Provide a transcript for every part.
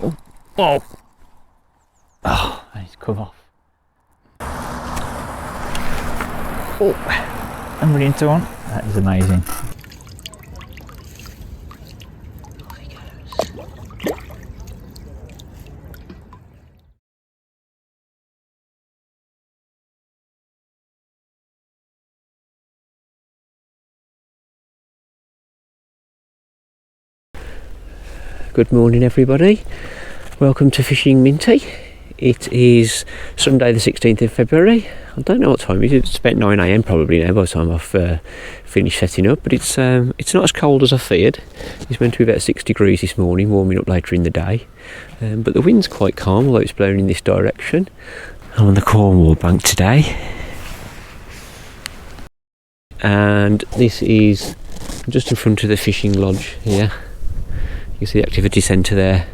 Oh, oh, I need to come off. Oh, I'm really into one. That is amazing. Good morning everybody, welcome to Fishing Minty. It is Sunday the 16th of February. I don't know what time it is, it's about 9 AM probably now by the time I've finished setting up, but it's not as cold as I feared. It's meant to be about 6 degrees this morning, warming up later in the day, but the wind's quite calm although it's blowing in this direction. I'm on the Cornwall bank today, and this is just in front of the fishing lodge here. You can see the activity centre there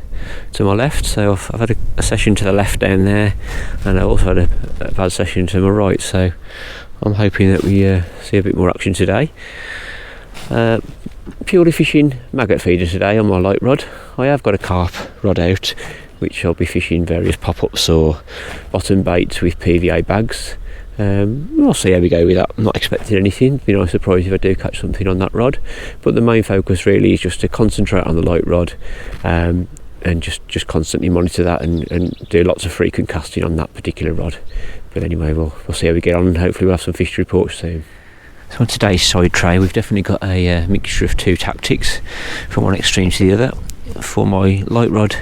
to my left, so I've had a session to the left down there, and I also had a bad session to my right, so I'm hoping that we see a bit more action today. Purely fishing maggot feeder today on my light rod. I have got a carp rod out, which I'll be fishing various pop-ups or bottom baits with PVA bags. We'll see how we go with that. I'm not expecting anything. It'd be a nice surprise if I do catch something on that rod, but the main focus really is just to concentrate on the light rod, and just constantly monitor that and do lots of frequent casting on that particular rod. But anyway, we'll see how we get on, and hopefully we'll have some fish to report soon. So on today's side tray we've definitely got a mixture of two tactics, from one extreme to the other. For my light rod,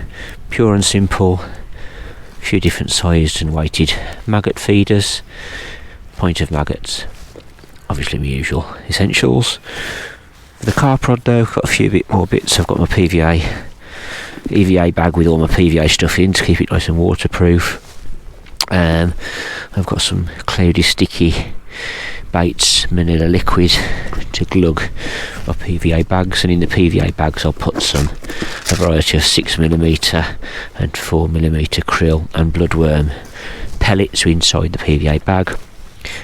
pure and simple, a few different sized and weighted maggot feeders, pint of maggots, obviously my usual essentials. For the carp rod though, I've got a few more bits. I've got my EVA bag with all my PVA stuff in to keep it nice and waterproof. I've got some cloudy sticky baits, manila liquid to glug my PVA bags, and in the PVA bags I'll put a variety of 6mm and 4mm krill and bloodworm pellets inside the PVA bag,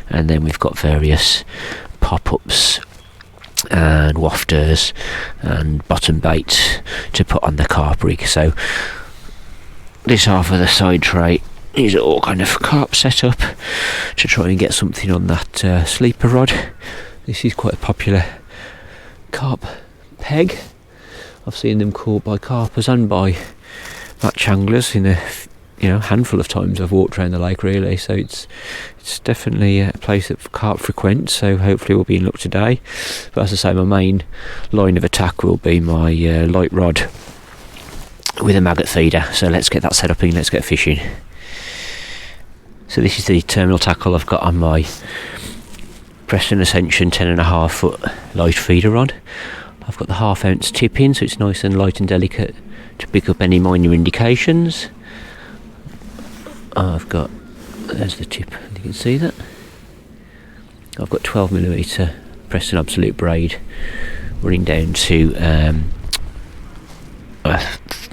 and then we've got various pop-ups and wafters and bottom baits to put on the carp rig. So this half of the side tray is all kind of carp set up to try and get something on that sleeper rod. This is quite a popular carp peg. I've seen them caught by carpers and by match anglers in a handful of times I've walked around the lake really, so it's definitely a place that carp frequent, so hopefully we'll be in luck today. But as I say, my main line of attack will be my light rod with a maggot feeder, so let's get that set up and let's get fishing. So this is the terminal tackle I've got on my Preston Ascension 10.5 foot light feeder rod. I've got the 1/2 ounce tip in, so it's nice and light and delicate to pick up any minor indications. There's the tip, you can see that. I've got 12mm Preston Absolute braid running down to about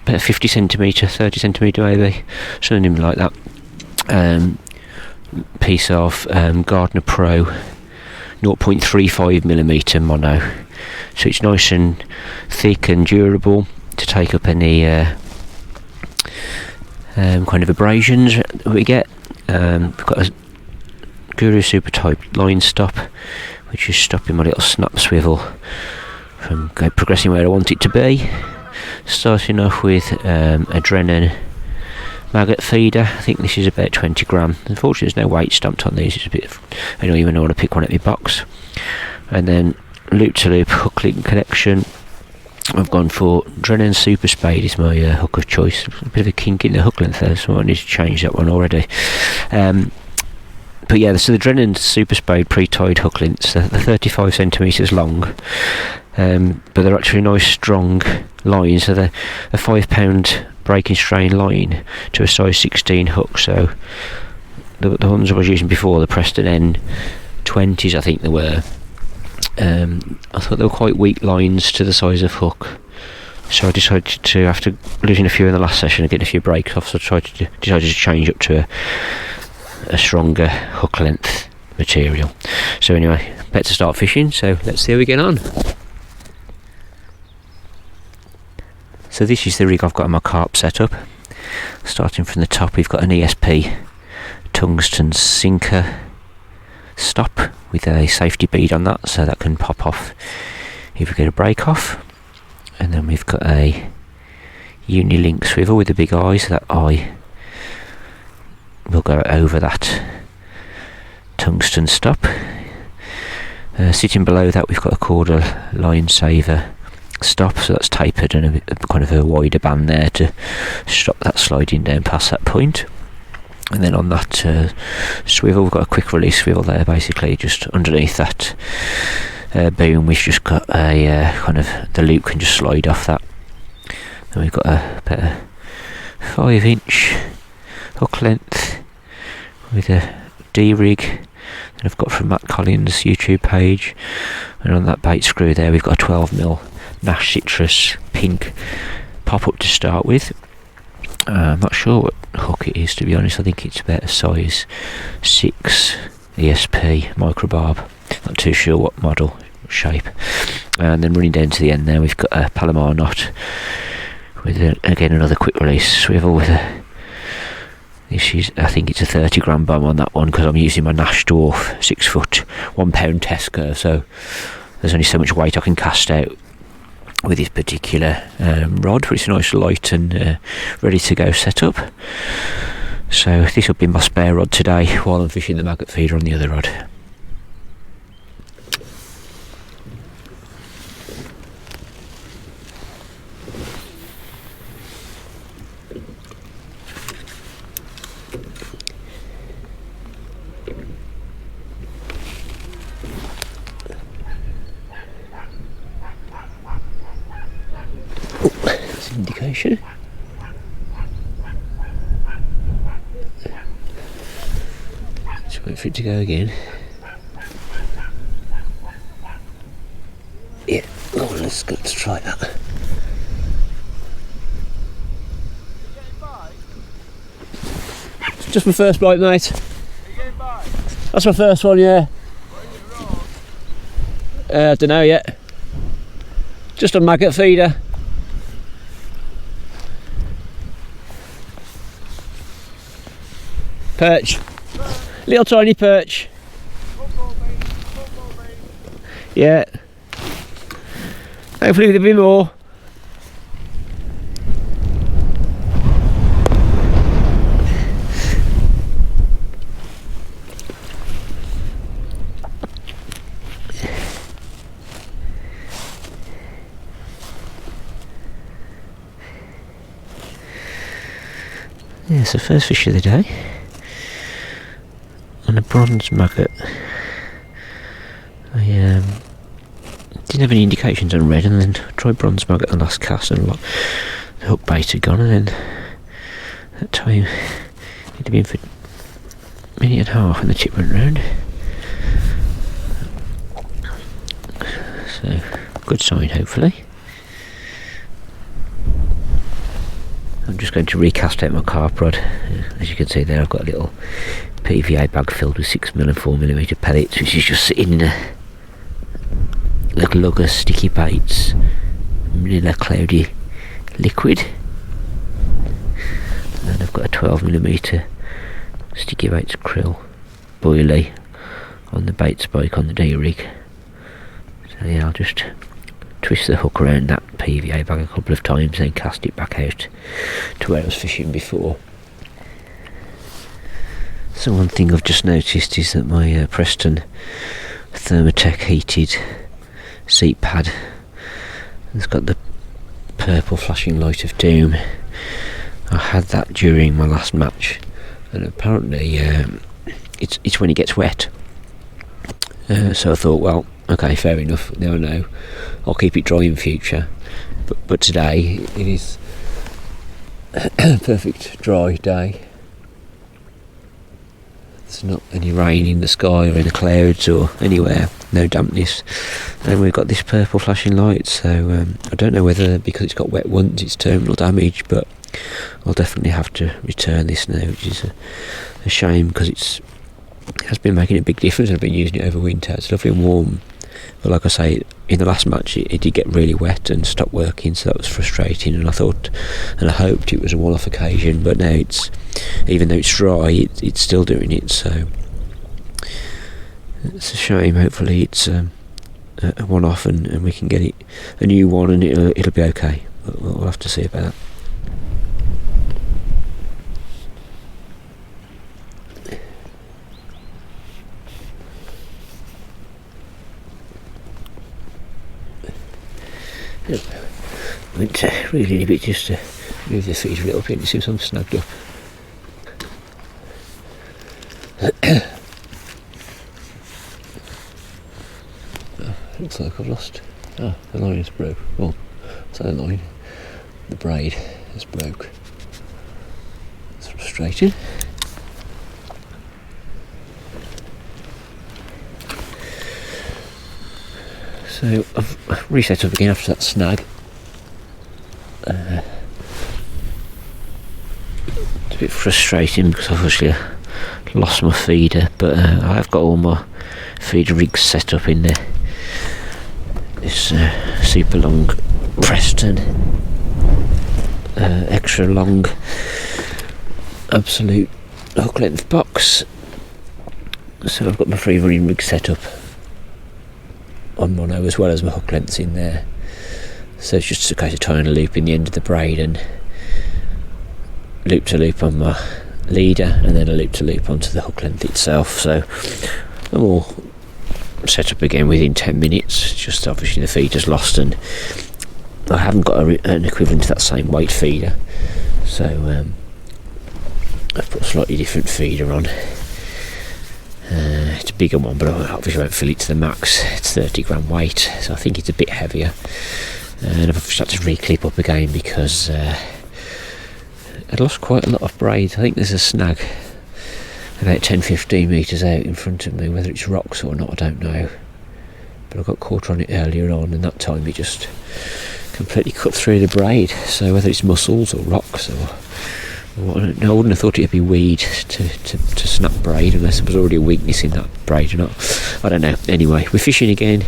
50cm, 30cm maybe, something like that. Piece of Gardner Pro 0.35mm mono, so it's nice and thick and durable to take up any kind of abrasions that we get. We've got a Guru Super type line stop, which is stopping my little snap swivel from progressing where I want it to be. Starting off with a Drennan maggot feeder. I think this is about 20 gram. Unfortunately there's no weight stamped on these, it's a bit I don't even know want to pick one at my box. And then loop to loop hook link connection. I've gone for Drennan Super Spade is my hook of choice. A bit of a kink in the hook length there, so I need to change that one already. But yeah, so the Drennan Super Spade pre-tied hook lengths, they're 35cm long, but they're actually nice strong lines. So they're a £5 breaking strain line to a size 16 hook. So the ones I was using before, the Preston N20s I think they were, I thought they were quite weak lines to the size of hook, so I decided to, after losing a few in the last session and getting a few breaks off, so I decided to change up to a stronger hook length material. So anyway, better start fishing, so let's see how we get on. So this is the rig I've got on my Carp setup. Starting from the top, we've got an ESP tungsten sinker stop with a safety bead on that, so that can pop off if we get a break off. And then we've got a Unilink swivel with the big eye, so that eye will go over that tungsten stop. Sitting below that, we've got a quarter line saver stop, so that's tapered and a kind of a wider band there to stop that sliding down past that point. And then on that swivel, we've got a quick release swivel there, basically just underneath that boom. We've just got a kind of, the loop can just slide off that. Then we've got about a 5-inch hook length with a D-rig that I've got from Matt Collins' YouTube page. And on that bait screw there, we've got a 12mm Nash Citrus pink pop-up to start with. I'm not sure what hook it is, to be honest. I think it's about a size 6 ESP microbarb. Not too sure what model, shape. And then running down to the end there, we've got a Palomar knot with again another quick release swivel with a, this is, I think it's a 30 gram bomb on that one, because I'm using my Nash Dwarf 6 foot 1 pound test curve, so there's only so much weight I can cast out with this particular rod, but it's a nice light and ready to go setup. So this will be my spare rod today while I'm fishing the Maggot feeder on the other rod. That's an indication. Just wait for it to go again. Yeah, oh, let's go to try that. It's just my first bite, mate. That's my first one, yeah. I don't know yet. Just a Maggot feeder. Perch. Little tiny perch. Yeah. Hopefully there'll be more. Yeah, it's the first fish of the day. On a bronze maggot. I didn't have any indications on red, and then tried bronze maggot on the last cast, and the hook bait had gone, and then that time it had been for a minute and a half and the tip went round. So, good sign hopefully. I'm just going to recast out my Carp rod. As you can see there, I've got a little PVA bag filled with 6mm and 4mm pellets, which is just sitting in a lug of sticky baits, manila cloudy liquid. And I've got a 12mm sticky baits krill boilie on the bait spike on the D-rig. So yeah, I'll just twist the hook around that PVA bag a couple of times, then cast it back out to where I was fishing before. So one thing I've just noticed is that my Preston Thermatech heated seat pad has got the purple flashing light of doom. I had that during my last match, and apparently it's when it gets wet. So I thought, well, okay, fair enough, now I know, I'll keep it dry in future. But today it is a perfect dry day. There's not any rain in the sky or in the clouds or anywhere, no dampness, and we've got this purple flashing light. So I don't know whether because it's got wet once it's terminal damage, but I'll definitely have to return this now, which is a shame, because it has been making a big difference. I've been using it over winter. It's lovely and warm But like I say, in the last match it did get really wet and stopped working, so that was frustrating, and I thought and I hoped it was a one-off occasion, but now it's, even though it's dry, it's still doing it, so it's a shame. Hopefully it's a one-off and we can get it a new one and it'll be okay. We'll have to see about that. I went really in a bit just to move the feeder a little bit and see if I'm snagged up. Looks like I've lost. The line is broke. Well, it's not the line. The braid is broke. It's frustrating. So I've reset up again after that snag. It's a bit frustrating because I've obviously lost my feeder, but I've got all my feeder rigs set up in there. This super long Preston extra long absolute hook length box, so I've got my free running rig set up on mono as well as my hook lengths in there, so it's just a case of tying a loop in the end of the braid and loop to loop on my leader and then a loop to loop onto the hook length itself. So I'm all set up again within 10 minutes, just obviously the feeder's lost and I haven't got an equivalent to that same weight feeder, so I've put a slightly different feeder on. It's a bigger one, but I obviously won't fill it to the max. It's 30 gram weight, so I think it's a bit heavier, and I've just had to re-clip up again because I'd lost quite a lot of braid. I think there's a snag about 10-15 metres out in front of me. Whether it's rocks or not I don't know, but I got caught on it earlier on and that time it just completely cut through the braid, so whether it's mussels or rocks or I wouldn't have thought it'd be weed to snap braid unless there was already a weakness in that braid or not. I don't know. Anyway, we're fishing again.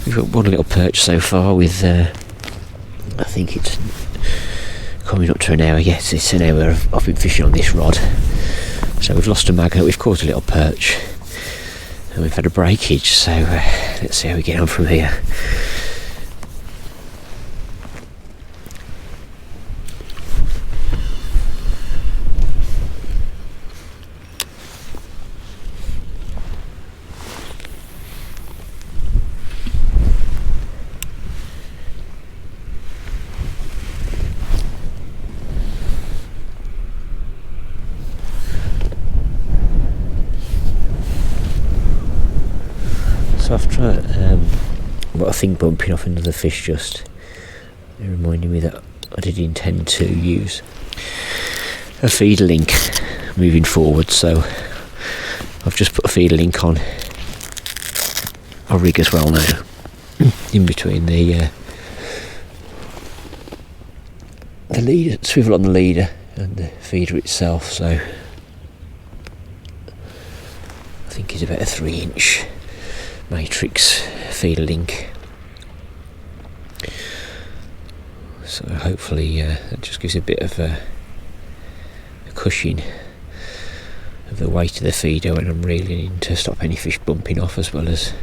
We've got one little perch so far with I think it's coming up to an hour. Yes, it's an hour I've been fishing on this rod. So we've lost a maggot, we've caught a little perch, and we've had a breakage, so let's see how we get on from here. So after got a thing bumping off another fish just, it reminded me that I did intend to use a feeder link moving forward, so I've just put a feeder link on a rig as well now, in between the leader, swivel on the leader and the feeder itself, so I think it's about a 3-inch matrix feeder link, so hopefully that just gives a bit of a cushion of the weight of the feeder when I'm reeling in, to stop any fish bumping off, as well as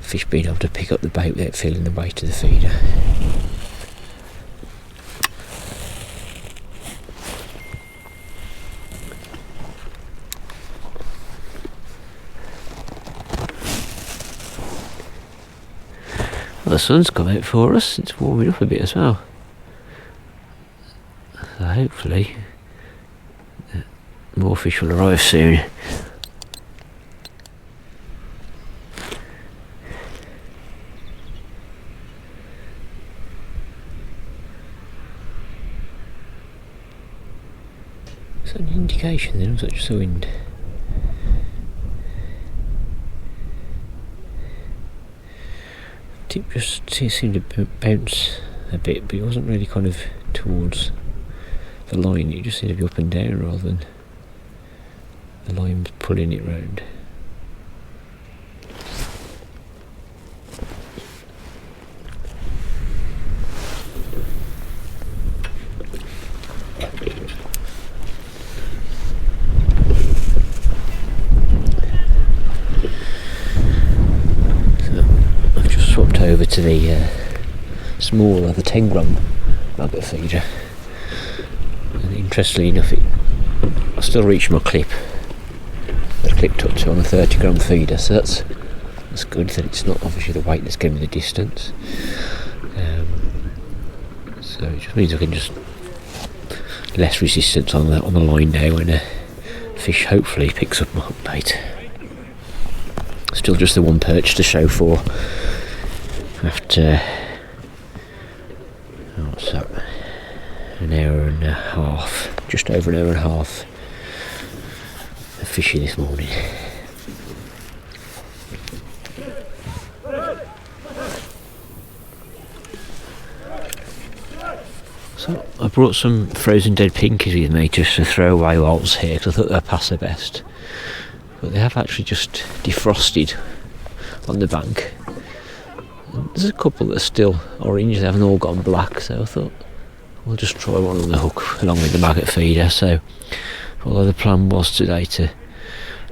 fish being able to pick up the bait without feeling the weight of the feeder. Well, the sun's come out for us, it's warming up a bit as well, so hopefully more fish will arrive soon. Is that an indication then, or was that just the wind? Tip just seemed to bounce a bit, but it wasn't really kind of towards the line, it just seemed to be up and down rather than the line pulling it round. to the smaller, the 10 gram maggot feeder, and interestingly enough I still reached my clip that I clipped up to on a 30 gram feeder, so that's good that it's not obviously the weight that's giving me the distance. So it just means I can just less resistance on the line now when a fish hopefully picks up my hook bait. Still just the one perch to show for after what's that, an hour and a half, just over an hour and a half of fishing this morning. So I brought some frozen dead pinkies with me just to throw away while I was here, because I thought they'd pass their best. But they have actually just defrosted on the bank. And there's a couple that are still orange, they haven't all gone black, so I thought we'll just try one on the hook along with the maggot feeder. So although the plan was today to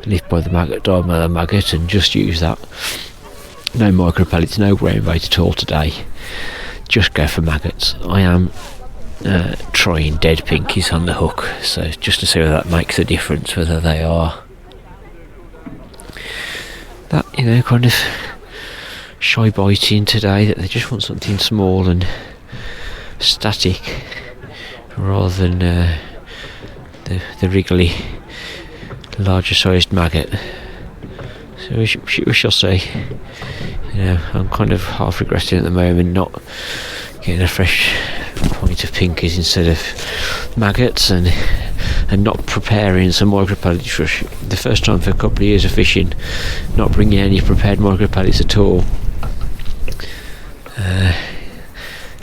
lift by the maggot, dive by the maggot and just use that, no micro pellets, no ground bait at all today, just go for maggots. I am trying dead pinkies on the hook, so just to see whether that makes a difference, whether they are that, kind of shy biting today, that they just want something small and static rather than the wriggly larger sized maggot. So we shall see. I'm kind of half regretting at the moment not getting a fresh point of pinkies instead of maggots, and not preparing some micro pellets. The first time for a couple of years of fishing, not bringing any prepared micro pellets at all.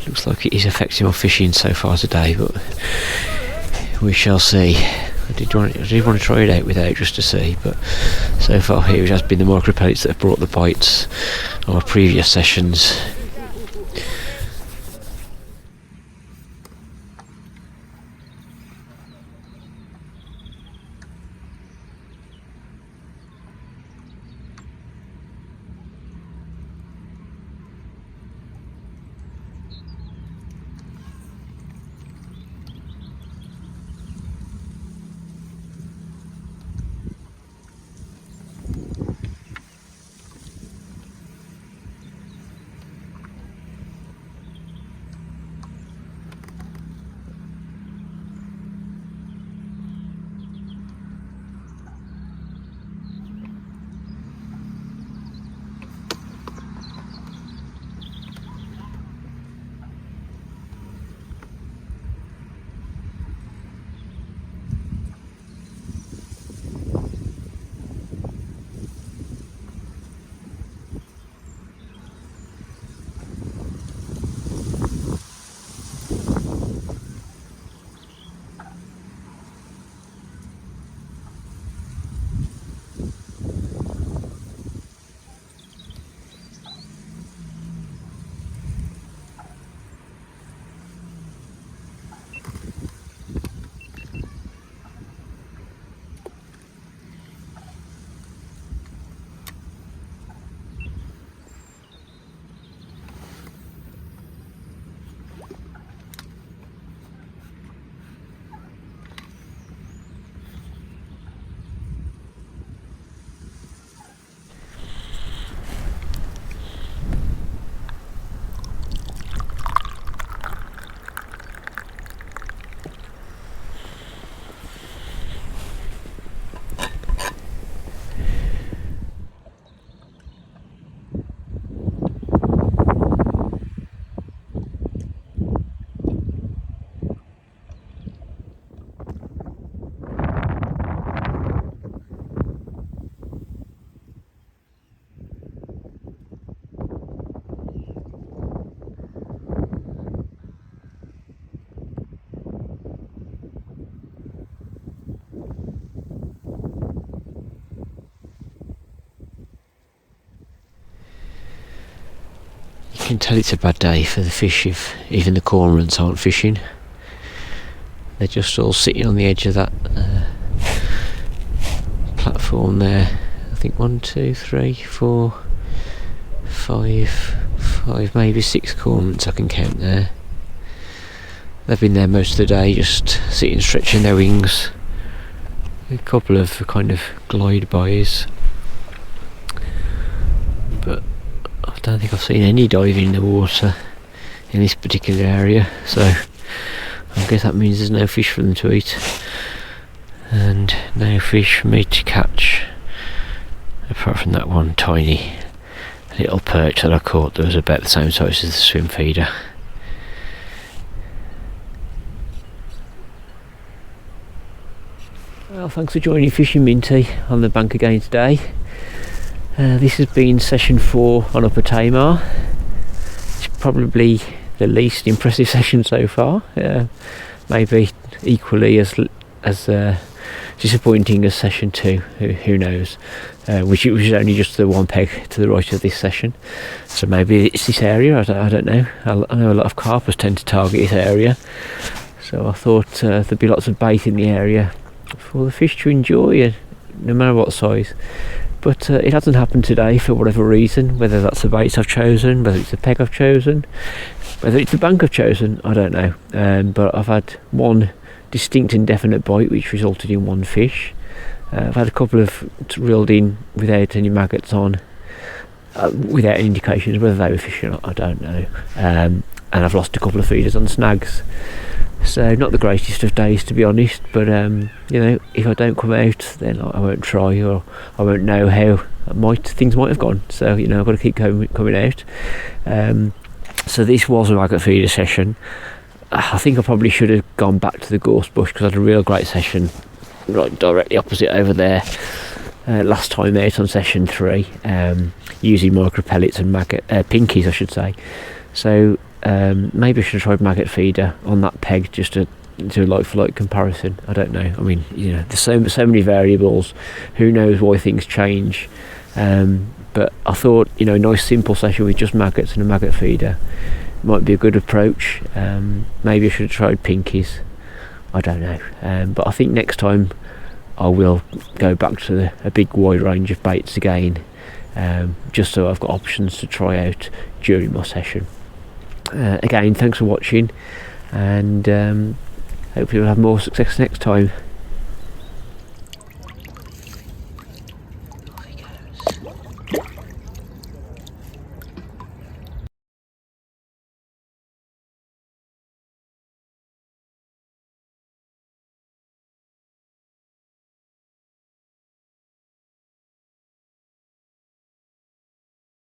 Looks like it is affecting my fishing so far today, but we shall see. I did want to try it out without, just to see, but so far here it has been the micro pellets that have brought the bites on our previous sessions. You can tell it's a bad day for the fish if even the cormorants aren't fishing. They're just all sitting on the edge of that platform there. I think 1, 2, 3, 4, 5, 5, maybe 6 cormorants I can count there. They've been there most of the day, just sitting stretching their wings. A couple of kind of glide bys, but I don't think I've seen any diving in the water in this particular area, so I guess that means there's no fish for them to eat and no fish for me to catch, apart from that one tiny little perch that I caught that was about the same size as the swim feeder. Well, thanks for joining Fishing Minty on the bank again today. This has been session 4 on Upper Tamar. It's probably the least impressive session so far. Maybe equally as disappointing as session 2. Who knows? Which was only just the one peg to the right of this session. So maybe it's this area. I don't know. I know a lot of carpers tend to target this area. So I thought there'd be lots of bait in the area for the fish to enjoy, no matter what size. But it hasn't happened today for whatever reason, whether that's the baits I've chosen, whether it's the peg I've chosen, whether it's the bank I've chosen, I don't know. But I've had one distinct and definite bite which resulted in 1 fish. I've had a couple of reeled in without any maggots on, without any indications whether they were fish or not, I don't know. And I've lost a couple of feeders on snags. So not the greatest of days, to be honest, but you know, if I don't come out, then I won't try, or I won't know how things might have gone. So you know, I've got to keep coming out. So this was a maggot feeder session. I think I probably should have gone back to the gorse bush, because I had a real great session right directly opposite over there last time out on session 3, using micro pellets and maggot pinkies, I should say. So maybe I should have tried maggot feeder on that peg, just to do a like for like comparison. I don't know. I mean, you know, there's so many variables. Who knows why things change? But I thought, you know, a nice simple session with just maggots and a maggot feeder might be a good approach. Maybe I should have tried pinkies. I don't know. But I think next time I will go back to a big wide range of baits again, just so I've got options to try out during my session. Again, thanks for watching, and hopefully we'll have more success next time.